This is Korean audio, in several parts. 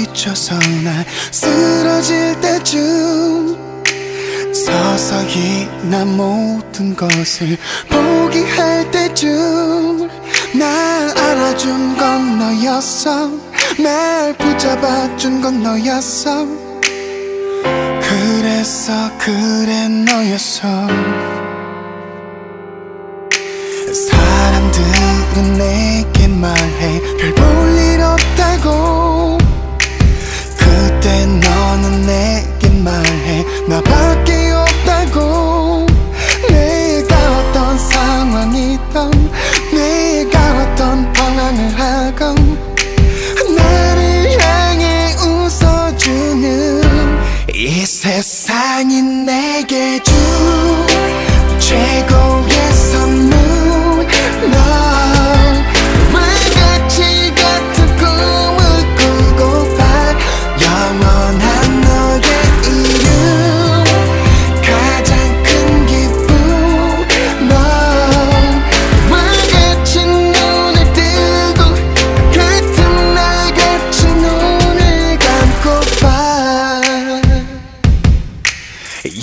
지쳐서 날 쓰러질 때쯤 서서히 난 모든 것을 포기할 때쯤 날 안아준 건 너였어. 날 붙잡아준 건 너였어. 그래서 그래 너였어. 사람들은 내게 말해 별 볼 일 없다고. 그때 너는 내게 말해 나밖에 없다고. 내가 어떤 상황이든 내가 어떤 방황을 하건 나를 향해 웃어주는 이 세상이 내게 준 최고의 선물. 너 물같이 같은 꿈을 꾸고파. 영원한 너의 이름 가장 큰 기쁨. 너 물같이 눈을 뜨고 같은 날같이 눈을 감고파.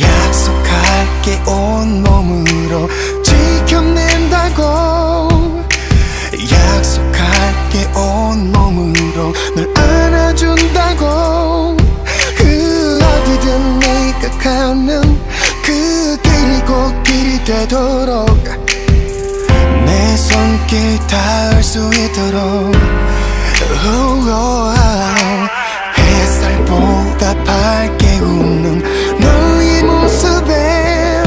약속할게 온몸으로 지켜낸다고. 약속할게 온몸으로 널 안아준다고. 그 어디든 네가 가는 그 길이 꽃길이 되도록 내 손길 닿을 수 있도록. 햇살보다 밝게 웃는 너의 모습에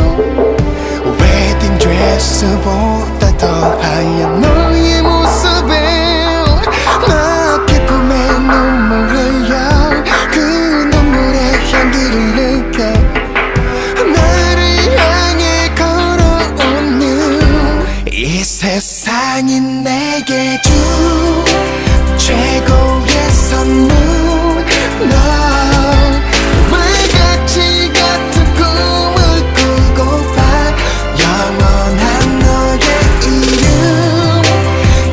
웨딩 드레스보다 더 하얀 너의 모습에 나 기쁨의 눈물 흘려 그 눈물의 향기를 느껴 나를 향해 걸어오는 이 세상이 내게 준 최고의 선물. 너 물같이 같은 꿈을 꾸고파. 영원한 너의 이름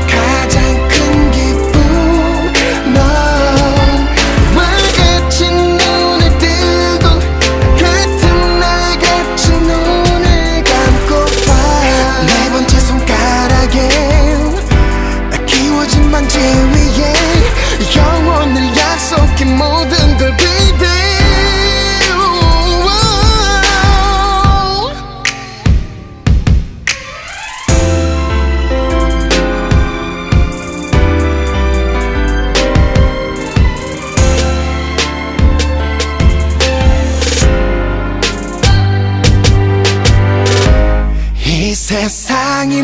가장 큰 기쁨. 너 물같이 눈을 뜨고 같은 날같이 눈을 감고파. 네 번째 손가락에 끼워진 반지 위에 영원을 약속해 모든 걸 baby. 이 세상이